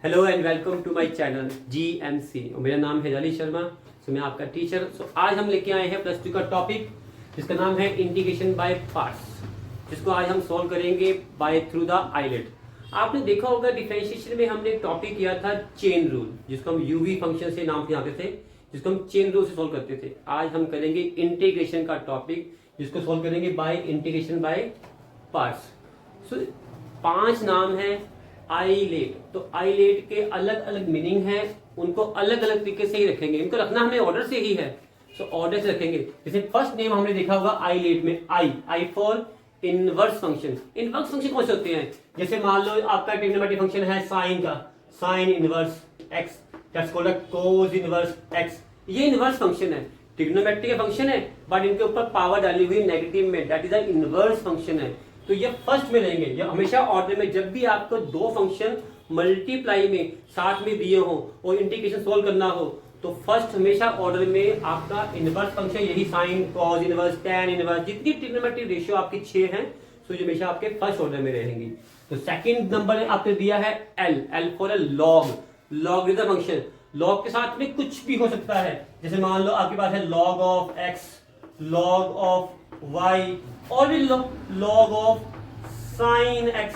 Hello and welcome to my channel GMC। मेरा नाम है जाली शर्मा। मैं आपका टीचर। आज हम लेके आए हैं प्लस टू का टॉपिक जिसका नाम है इंटीग्रेशन बाय पार्ट्स, जिसको आज हम सॉल्व करेंगे बाय थ्रू द आइलेट। आपने देखा होगा डिफरेंशिएशन में हमने एक टॉपिक किया था चेन रूल, जिसको हम यूवी फंक्शन से नाम जानते थे, जिसको हम चेन रूल से सॉल्व करते थे। आज हम करेंगे इंटीग्रेशन का टॉपिक, जिसको सॉल्व करेंगे बाय इंटीग्रेशन बाय पार्ट्स। 5 नाम है आइलेट। तो आइलेट के अलग अलग मीनिंग है, उनको अलग अलग तरीके से ही रखेंगे। इनको रखना हमें ऑर्डर से ही है, तो ऑर्डर से रखेंगे। जैसे फर्स्ट नेम हमने देखा होगा आइलेट में I for inverse function. Inverse function कौन से होते हैं? जैसे मान लो आपका ट्रिग्नोमेट्रिक फंक्शन है साइन का, sine inverse x, that's called a cos inverse x. ये इनवर्स फंक्शन है, ट्रिग्नोमेट्रिक फंक्शन है, बट इनके ऊपर पावर डाली हुई नेगेटिव में, that is a inverse function है। तो ये फर्स्ट में रहेंगे। ये हमेशा ऑर्डर में, जब भी आपको दो फंक्शन मल्टीप्लाई में साथ में दिए हो और इंटीग्रेशन सोल्व करना हो, तो फर्स्ट हमेशा ऑर्डर में आपका इनवर्स फंक्शन, यही sine cos inverse tan inverse, जितनी ट्रिग्नोमेट्रिक रेशियो आपकी 6 हैं, तो ये हमेशा आपके फर्स्ट ऑर्डर में रहेंगी। तो सेकंड नंबर आपने दिया है L for a log. Logarithm function, log के साथ में कुछ भी हो सकता है। जैसे मान लो आपके पास है log of x, log of y, और भी log of sine x.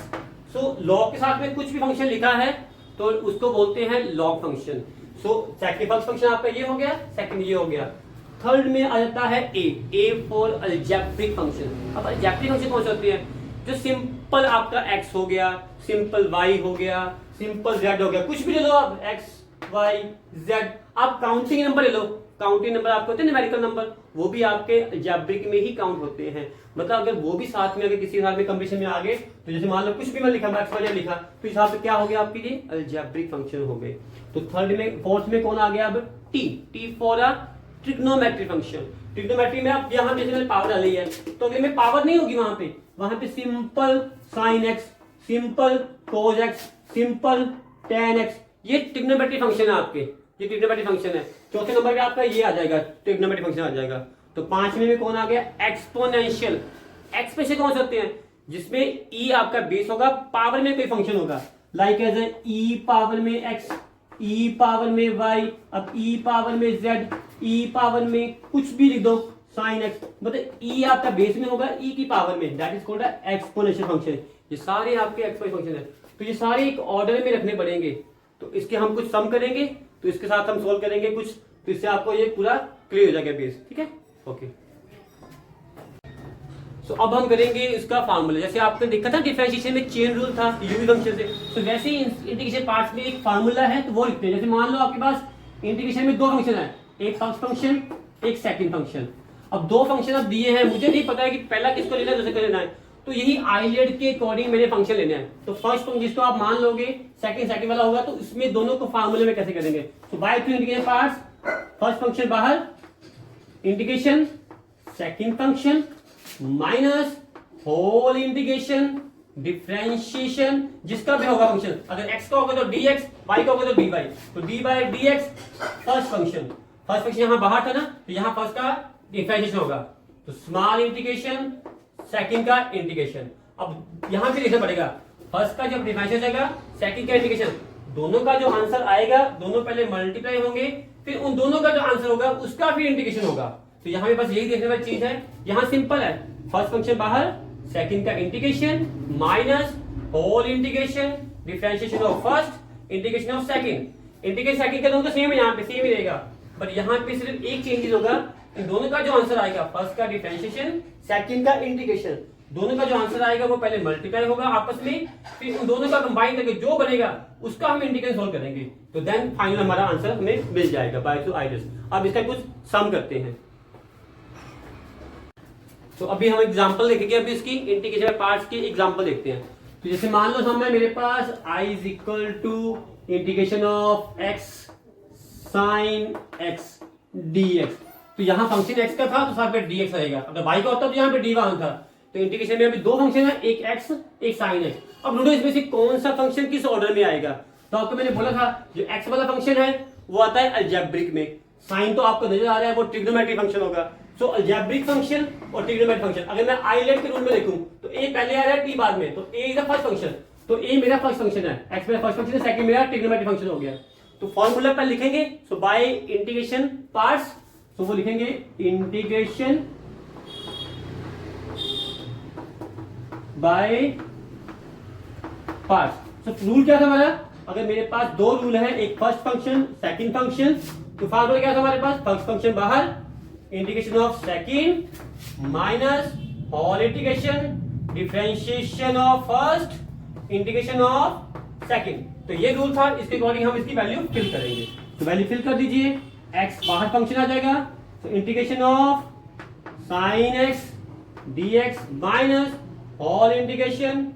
So log के साथ में कुछ भी फंक्शन लिखा है तो उसको बोलते हैं log function. So second first function आपका ये हो गया, सेकंड ये हो गया। थर्ड में आ जाता है ए फॉर अलजेब्रिक फंक्शन। अब अलजेब्रिक फंक्शन कौन से होते हैं? जो सिंपल आपका एक्स हो गया, सिंपल वाई हो गया, सिंपल जेड हो गया, कुछ भी ले लो आप, एक्स वाई जेड। आप काउंटिंग नंबर ले लो, काउंटिंग नंबर आपको होते हैं न्यूमेरिकल नंबर, वो भी आपके अलजेब्रिक में ही काउंट होते हैं। मतलब अगर वो भी साथ में, अगर किसी साथ में कॉम्बिनेशन में आ गए, तो जैसे मान लो कुछ भी मैं लिखा, एक्स वाई लिखा, तो हिसाब से क्या हो गया आपके लिए? अलजेब्रिक फंक्शन हो गए। तो थर्ड में, फोर्थ में कौन आ गया? अब T for a trigonometric function. Trigonometry में आप यहाँ जैसे पावर डाली है, तो अगर में पावर नहीं होगी वहां पे simple sine x, simple cos x, simple ten x, ये ट्रिग्नोमेट्रिक फंक्शन है आपके, ये ट्रिग्नोमेट्रिक फंक्शन है। चौथे नंबर पे आपका ये आ जाएगा, ट्रिग्नोमेट्रिक फंक्शन आ जाएगा। तो 5वें में कौन आ गया? एक्सपोनेंशियल। एक्सपोनेंशियल कौन से होते हैं? जिसमें ई आपका बेस होगा, पावर में कोई फंक्शन होगा, लाइक एज ई पावर में एक्स, ई पावर में वाई, अब ई पावर में जेड, ई पावर में कुछ भी लिख दो, साइन एक्स, मतलब ई आपका बेस में होगा, ई की पावर में, that is called exponential function. ये सारे आपके एक्सपोनेंशियल फंक्शन है। तो ये सारे एक ऑर्डर में रखने पड़ेंगे। तो इसके हम कुछ सम करेंगे, तो इसके साथ हम सोल्व करेंगे कुछ, तो इससे आपको ये पूरा क्लियर हो जाएगा बेस। ठीक है, ओके। सो अब हम करेंगे इसका फार्मूला। जैसे आपने देखा था डिफरेंशिएशन में चेन रूल था यूवी फंक्शन से, तो वैसे ही इंटीग्रेशन पार्ट्स में एक फार्मूला है, तो वो लिखते हैं। जैसे मान लो आपके पास इंटीग्रेशन में दो फंक्शन है, एक फर्स्ट फंक्शन, एक सेकंड फंक्शन। अब दो फंक्शन अब दिए हैं, मुझे नहीं पता है कि पहला किसको लेना है, दूसरे को लेना है, तो यही आइलेट के अकॉर्डिंग मेरे फंक्शन लेने हैं। तो फर्स्ट फंक्शन जिसको आप मान लोगे सेकंड वाला होगा, तो इसमें दोनों को फार्मूले में कैसे करेंगे? तो by through integration parts, first function बाहर, integration second function minus whole integration differentiation, जिसका भी होगा फंक्शन, अगर x का होगा तो dx, y का होगा तो dy, तो d by dx first function यहां बाहर था ना, तो यहां फर्स्ट का डिफरेंशिएशन होगा, तो स्मॉल इंटीग्रेशन, सेकंड का इंटीग्रेशन। अब यहां पे लिखना पड़ेगा फर्स्ट का जब डिफरेंशिएशन आएगा, सेकंड का इंटीग्रेशन, दोनों का जो आंसर आएगा, दोनों पहले मल्टीप्लाई होंगे, फिर उन दोनों का जो आंसर होगा उसका फिर इंटीग्रेशन होगा। तो यहाँ पे बस यही देखने वाली चीज है। यहाँ सिंपल है, फर्स्ट फंक्शन बाहर, सेकंड का integration minus whole integration differentiation of first, integration of second. Integration second का दोनों का सेम है, यहाँ पे सेम ही रहेगा, बट यहाँ पे सिर्फ एक चेंजेस होगा, इन दोनों का जो आंसर आएगा, फर्स्ट का डिफरेंशिएशन, सेकंड का इंटीग्रेशन, दोनों का जो आंसर आएगा वो पहले मल्टीप्लाई होगा आपस में, फिर उन दोनों का कंबाइन करके जो बनेगा उसका हम इंटीग्रेशन सॉल्व करेंगे, तो देन फाइनल हमारा आंसर हमें मिल जाएगा बाय टू आइडेस। अब इसका कुछ सम करते हैं। तो अभी हम एग्जांपल देखेंगे, अभी इसकी इंटीग्रेशन पार्ट्स की एग्जांपल देखते हैं। तो जैसे मान लो हम है मेरे पास i इज इक्वल टू integration of x sine x dx। तो यहाँ फंक्शन x का था तो साथ में dx आएगा, अगर y का होता तो यहाँ पे dy था। तो इंटीग्रेशन में अभी दो फंक्शन है, एक x एक साइन x। अब ढूंढो इसमें से कौन सा फंक्शन किस ऑर्डर में आएगा। तो आपको मैंने बोला था जो x वाला फंक्शन है वो आता है अलजेब्रिक में, साइन तो आपको नजर आ रहा है वो ट्रिग्नोमेट्रिक फंक्शन होगा। सो अलजेब्रिक फंक्शन और ट्रिग्नोमेट्रिक फंक्शन, अगर मैं आइलेट के रूल में देखूं तो a पहले आ रहा है t बाद में, तो a is the first function, तो ए मेरा फर्स्ट फंक्शन है, एक्स मेरा फर्स्ट फंक्शन है, सेकंड मेरा ट्रिग्नोमेट्रिक फंक्शन हो गया। तो फॉर्मूला पर लिखेंगे, सो बाय इंटीग्रेशन पार्ट्स, सो वो लिखेंगे integration by parts. So rule क्या था हमारा, अगर मेरे पास दो रूल है, एक फर्स्ट फंक्शन सेकंड फंक्शन, तो फॉर्मूला क्या था हमारे पास, फर्स्ट फंक्शन बाहर, integration of second minus whole integration differentiation of first integration of second. तो ये रूल था, इसके अकॉर्डिंग हम इसकी वैल्यू फिल करेंगे। तो वैल्यू फिल कर दीजिए, x बाहर फंक्शन आ जाएगा, तो integration of sine x dx minus whole integration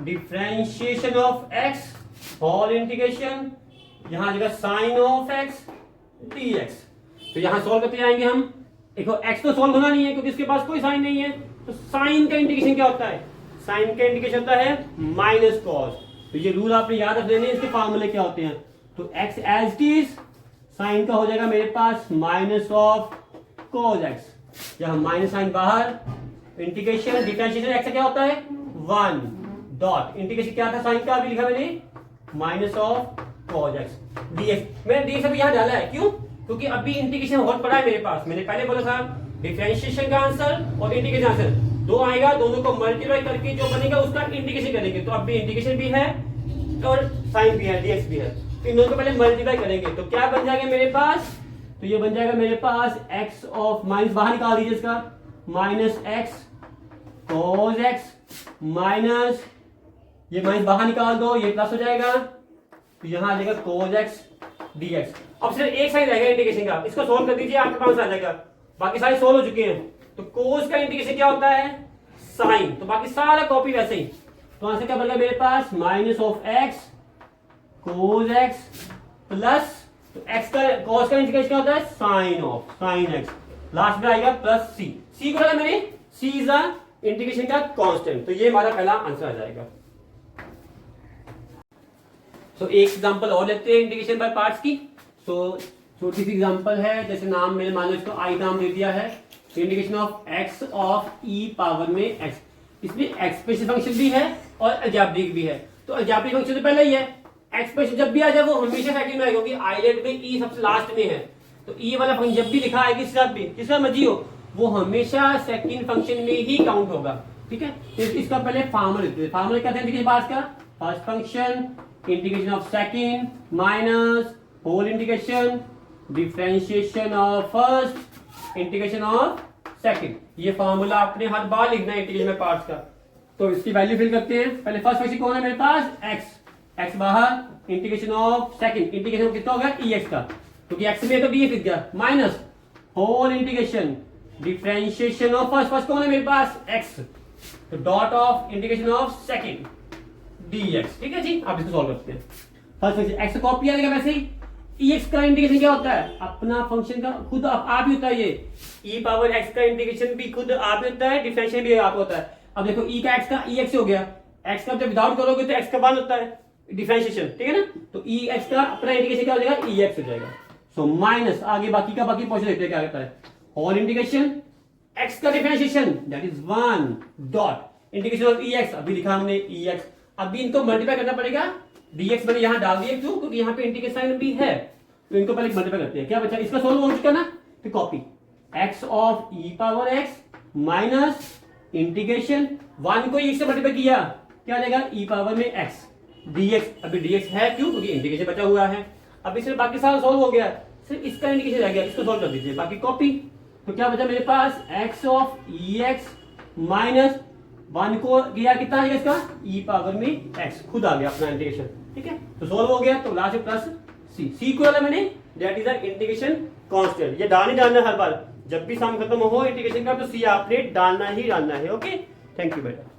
differentiation of x whole integration, यहां आ जाएगा साइन ऑफ x dx। तो यहां सॉल्व करते जाएंगे हम। देखो x तो सॉल्व होना नहीं है क्योंकि इसके पास कोई साइन नहीं है, तो साइन का इंटीग्रेशन क्या होता है, साइन का इंटीग्रेशन होता है माइनस कॉस। तो ये रूल आपने याद रख लेने, इसके फॉर्मूले क्या होते हैं। तो x as it is, sine का हो जाएगा मेरे पास माइनस ऑफ कॉस x, यहां माइनस साइन बाहर, इंटीग्रेशन डिफरेंशिएशन x का क्या होता है 1 डॉट, इंटीग्रेशन क्या था साइन का, अभी लिखा मैंने minus of cos x dx। मैंने dx अभी यहां डाला है, क्यों, क्योंकि अभी इंटीग्रेशन बहुत पड़ा है मेरे पास। मैंने पहले बोला था डिफरेंशिएशन का आंसर और इंटीग्रेशन आंसर दो आएगा, दोनों को मल्टीप्लाई करके जो बनेगा उसका इंटीग्रेशन करेंगे। तो अभी इंटीग्रेशन भी है और साइन भी है, dx भी है, तो इन दोनों को पहले मल्टीप्लाई करेंगे। तो क्या बन जाएगा मेरे पास, तो ये बन जाएगा मेरे पास x ऑफ, माइनस बाहर निकाल दीजिए इसका, minus x cos x minus, ये माइनस बाहर निकाल दो, ये प्लस हो जाएगा, तो यहां आ जाएगा cos x dx। अब सिर्फ एक साइन रहेगा इंटीग्रेशन का, इसको सोल्व कर दीजिए, आपके पास आ जाएगा। बाकी सारे सोल्व हो चुके हैं। तो cos का इंटीग्रेशन क्या होता है साइन, तो बाकी सारा कॉपी वैसे ही। तो आंसर क्या बनेगा मेरे पास, minus of x cos x plus, तो x का cos का इंटीग्रेशन क्या होता है sine of sine x, last में आएगा प्लस c। c को बोला मैंने, c इज द इंटीग्रेशन का कांस्टेंट। तो ये हमारा पहला आंसर आ जाएगा। सो एक एग्जांपल और लेते हैं इंटीग्रेशन बाय पार्ट्स की। सो छोटी सी एग्जांपल है, जैसे नाम मैंने मान लो इसको i नाम दे दिया है, integration of x of e power में x, इसमें एक्सप्रेशन फंक्शन भी है और अलजेब्रिक भी है। तो अलजेब्रिक फंक्शन तो पहले ही है, एक्सप्रेशन जब भी आ जाए वो हमेशा सेकंड में आएगा, क्योंकि आइलेट में e सबसे लास्ट में है। तो e वाला फंक्शन जब भी लिखा आएगा किसी साथ भी, किसका मर्जी हो, वो हमेशा सेकंड फंक्शन में ही काउंट होगा। ठीक है, तो इसका पहले फॉर्मूला लिखते हैं। फॉर्मूला क्या था इंटीग्रेशन पार्ट्स का, first function integration of second minus whole integration differentiation of first integration of second. ये फॉर्मूला आपने हर बार लिखना है इंटीग्रेशन में पार्ट्स का। तो इसकी वैल्यू फिल करते हैं। पहले फर्स्ट फंक्शन कौन है मेरे पास, x बाहर, इंटीग्रेशन ऑफ सेकंड, इंटीग्रेशन कितना होगा ex का, क्योंकि x में तो dx लिख दिया, minus whole integration differentiation of first, first कौन है मेरे पास x, तो dot of integration of second dx। ठीक है जी, आप इसको सॉल्व करते हैं। फर्स्ट फंक्शन x कॉपी आ जाएगा, वैसे ही ex का इंटीग्रेशन क्या होता है, अपना फंक्शन का खुद आप ही होता है। ये e पावर x का इंटीग्रेशन भी खुद आप ही होता है, डिफरेंशिएशन भी आप होता है। अब देखो e का x का ex हो गया, x का जब विदाउट करोगे तो x का 1 होता है डिफरेंशिएशन, ठीक है ना। तो ex का अपना इंटीग्रेशन क्या हो जाएगा, ex हो जाएगा। सो माइनस आगे बाकी का बाकी पोर्शन देखते हैं क्या करता है, होल इंटीग्रेशन x का differentiation that is 1 dot integration of ex, अभी लिखा हमने ex। अभी इनको मल्टीप्लाई करना पड़ेगा, dx मैंने यहां डाल दिया, क्यों, क्योंकि यहां पे इंटीग्रेशन साइन भी है, तो इनको पहले मल्टीप्लाई करते हैं। क्या बचा, इसका सोल्व हो चुका ना, तो copy x of e power x minus integration 1 को x से मल्टीप्लाई किया, क्या आ जाएगा e पावर में x dx। अभी dx है क्यों, क्योंकि इंटीग्रेशन बचा हुआ है। अब इसमें बाकी सारा सोल्व हो गया, सिर्फ इसका इंटीग्रेशन रह गया, इसको सोल्व कर दीजिए, बाकी कॉपी। तो क्या बचा मेरे पास, x ऑफ ex माइनस 1 को गया कितना आएगा इसका, e पावर में x, खुद आ गया अपना इंटीग्रेशन। ठीक है, तो सोल्व हो गया, तो लास्ट में प्लस c को डाला मैंने, that is the integration constant. ये डालना हर बार जब भी सम खत्म हो इंटीग्रेशन का, तो c आपने डालना ही डालना है। ओके, थैंक यू बेटा।